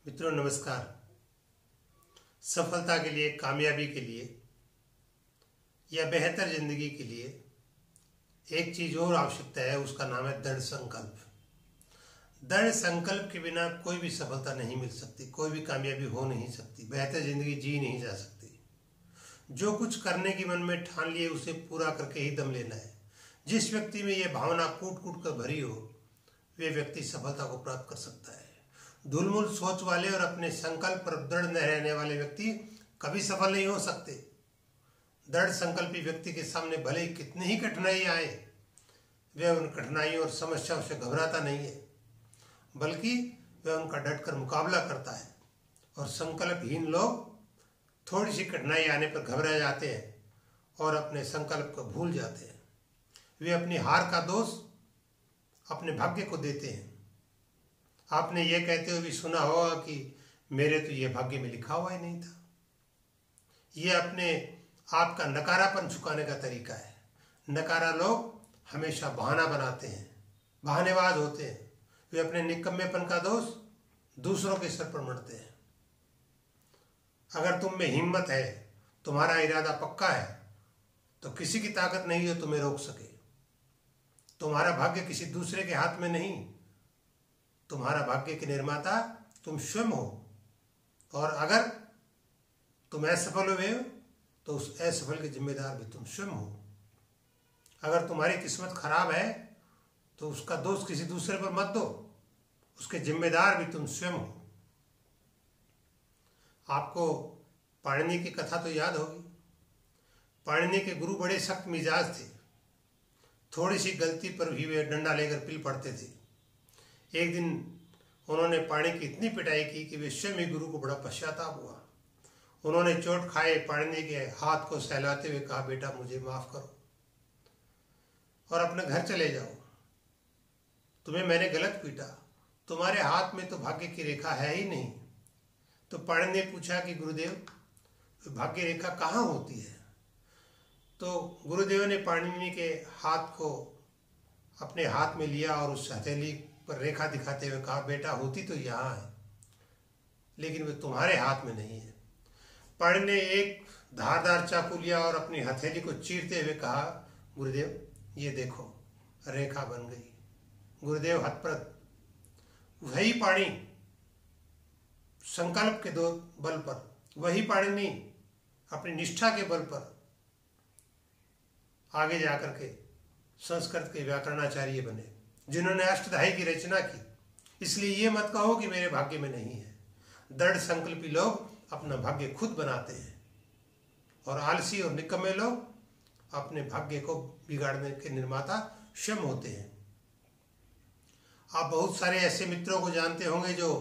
मित्रों नमस्कार। सफलता के लिए, कामयाबी के लिए या बेहतर जिंदगी के लिए एक चीज और आवश्यकता है, उसका नाम है दृढ़ संकल्प। दृढ़ संकल्प के बिना कोई भी सफलता नहीं मिल सकती, कोई भी कामयाबी हो नहीं सकती, बेहतर जिंदगी जी नहीं जा सकती। जो कुछ करने की मन में ठान लिए उसे पूरा करके ही दम लेना है। जिस व्यक्ति में यह भावना कूट कूट कर भरी हो, वे व्यक्ति सफलता को प्राप्त कर सकता है। धूलमूल सोच वाले और अपने संकल्प पर दृढ़ न रहने वाले व्यक्ति कभी सफल नहीं हो सकते। दृढ़ संकल्पी व्यक्ति के सामने भले ही कितनी ही कठिनाई आए, वह उन कठिनाइयों और समस्याओं से घबराता नहीं है, बल्कि वह उनका डटकर मुकाबला करता है। और संकल्पहीन लोग थोड़ी सी कठिनाई आने पर घबरा जाते हैं और अपने संकल्प को भूल जाते हैं। वे अपनी हार का दोष अपने भाग्य को देते हैं। आपने ये कहते हुए भी सुना होगा कि मेरे तो ये भाग्य में लिखा हुआ ही नहीं था। ये अपने आप का नकारापन छुपाने का तरीका है। नकारा लोग हमेशा बहाना बनाते हैं, बहानेबाज होते हैं। वे अपने निकम्मेपन का दोष दूसरों के सर पर मढ़ते हैं। अगर तुम में हिम्मत है, तुम्हारा इरादा पक्का है, तो किसी की ताकत नहीं जो तुम्हें रोक सके। तुम्हारा भाग्य किसी दूसरे के हाथ में नहीं, तुम्हारा भाग्य के निर्माता तुम स्वयं हो। और अगर तुम असफल हुए हो तो उस असफल के जिम्मेदार भी तुम स्वयं हो। अगर तुम्हारी किस्मत खराब है तो उसका दोष किसी दूसरे पर मत दो, उसके जिम्मेदार भी तुम स्वयं हो। आपको पाणिनि की कथा तो याद होगी। पाणिनि के गुरु बड़े सख्त मिजाज थे। थोड़ी सी गलती पर भी वे डंडा लेकर पिल पड़ते थे। एक दिन उन्होंने पाणिनि की इतनी पिटाई की कि वे स्वयं ही गुरु को बड़ा पश्चाताप हुआ। उन्होंने चोट खाए पाणिनि के हाथ को सहलाते हुए कहा, बेटा मुझे माफ करो और अपने घर चले जाओ। तुम्हें मैंने गलत पीटा, तुम्हारे हाथ में तो भाग्य की रेखा है ही नहीं। तो पाणिनि ने पूछा कि गुरुदेव, भाग्य रेखा कहाँ होती है? तो गुरुदेव ने पाणिनि के हाथ को अपने हाथ में लिया और उस हथेली पर रेखा दिखाते हुए कहा, बेटा होती तो यहाँ है, लेकिन वे तुम्हारे हाथ में नहीं है। पाणिनि ने एक धारदार चाकू लिया और अपनी हथेली को चीरते हुए कहा, गुरुदेव ये देखो रेखा बन गई। गुरुदेव हतप्रभ। वही पाणिनि संकल्प के दो बल पर, वही पाणिनि अपनी निष्ठा के बल पर आगे जाकर के संस्कृत के व्याकरणाचार्य बने, जिन्होंने अष्टधाई की रचना की। इसलिए ये मत कहो कि मेरे भाग्य में नहीं है। दृढ़ संकल्पी लोग अपना भाग्य खुद बनाते हैं और आलसी और निकम्मे लोग अपने भाग्य को बिगाड़ने के निर्माता स्वयं होते हैं। आप बहुत सारे ऐसे मित्रों को जानते होंगे जो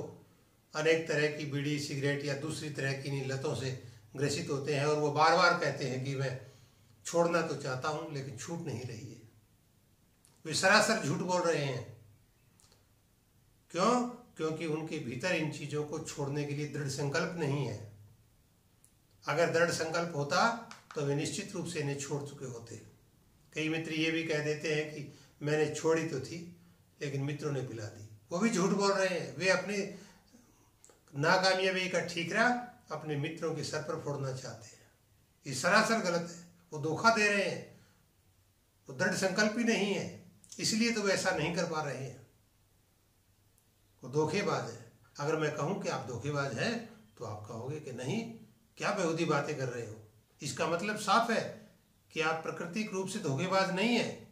अनेक तरह की बीड़ी, सिगरेट या दूसरी तरह की लतों से ग्रसित होते हैं और वो बार बार कहते हैं कि मैं छोड़ना तो चाहता हूं लेकिन छूट नहीं रही है। वे सरासर झूठ बोल रहे हैं। क्यों? क्योंकि उनके भीतर इन चीजों को छोड़ने के लिए दृढ़ संकल्प नहीं है। अगर दृढ़ संकल्प होता तो वे निश्चित रूप से इन्हें छोड़ चुके होते। कई मित्र ये भी कह देते हैं कि मैंने छोड़ी तो थी लेकिन मित्रों ने पिला दी। वो भी झूठ बोल रहे हैं। वे अपनी नाकामयाबी का ठीकरा अपने मित्रों के सर पर फोड़ना चाहते हैं। ये सरासर गलत है। वो धोखा दे रहे हैं। वो दृढ़ संकल्प ही नहीं है, इसलिए तो वे ऐसा नहीं कर पा रहे हैं। वो धोखेबाज है। अगर मैं कहूं कि आप धोखेबाज हैं तो आप कहोगे कि नहीं, क्या बेहूदी बातें कर रहे हो। इसका मतलब साफ है कि आप प्राकृतिक रूप से धोखेबाज नहीं है।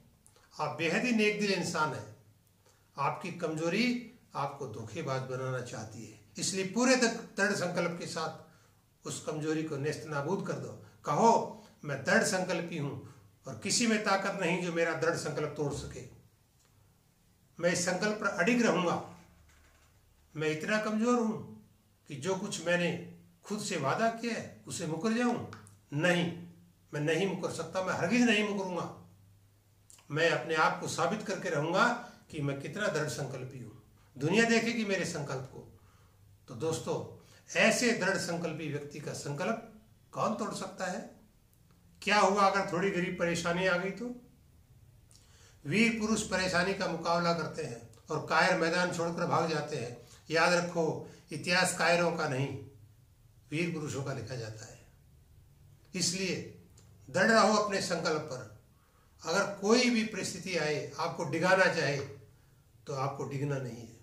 आप बेहद ही नेक दिल इंसान हैं। आपकी कमजोरी आपको धोखेबाज बनाना चाहती है। इसलिए पूरे दृढ़ संकल्प के साथ उस कमजोरी को नेस्त नाबूद कर दो। कहो मैं दृढ़ संकल्पी हूं और किसी में ताकत नहीं जो मेरा दृढ़ संकल्प तोड़ सके। मैं इस संकल्प पर अडिग रहूंगा। मैं इतना कमजोर हूं कि जो कुछ मैंने खुद से वादा किया है उसे मुकर जाऊं? नहीं, मैं नहीं मुकर सकता। मैं हरगिज नहीं मुकरूंगा। मैं अपने आप को साबित करके रहूंगा कि मैं कितना दृढ़ संकल्पी हूं। दुनिया देखेगी मेरे संकल्प को। तो दोस्तों, ऐसे दृढ़ संकल्पी व्यक्ति का संकल्प कौन तोड़ सकता है? क्या हुआ अगर थोड़ी गरीब परेशानी आ गई तो? वीर पुरुष परेशानी का मुकाबला करते हैं और कायर मैदान छोड़कर भाग जाते हैं। याद रखो, इतिहास कायरों का नहीं, वीर पुरुषों का लिखा जाता है। इसलिए दृढ़ रहो अपने संकल्प पर। अगर कोई भी परिस्थिति आए, आपको डिगाना चाहे, तो आपको डिगना नहीं है।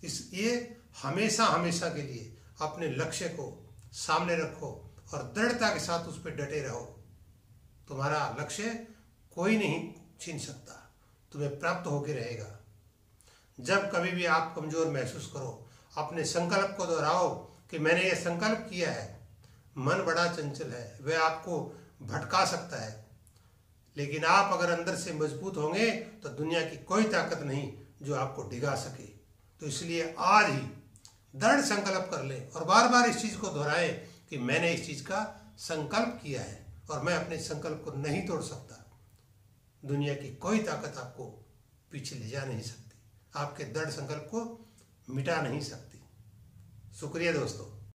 इसलिए हमेशा हमेशा के लिए अपने लक्ष्य को सामने रखो और दृढ़ता के साथ उस पर डटे रहो। तुम्हारा लक्ष्य कोई नहीं छीन सकता, तुम्हें प्राप्त होकर रहेगा। जब कभी भी आप कमजोर महसूस करो, अपने संकल्प को दोहराओ कि मैंने ये संकल्प किया है। मन बड़ा चंचल है, वह आपको भटका सकता है, लेकिन आप अगर अंदर से मजबूत होंगे तो दुनिया की कोई ताकत नहीं जो आपको डिगा सके। तो इसलिए आज ही दृढ़ संकल्प कर लें और बार बार इस चीज को दोहराएं कि मैंने इस चीज का संकल्प किया है और मैं अपने संकल्प को नहीं तोड़ सकता। दुनिया की कोई ताकत आपको पीछे ले जा नहीं सकती, आपके दृढ़ संकल्प को मिटा नहीं सकती। शुक्रिया दोस्तों।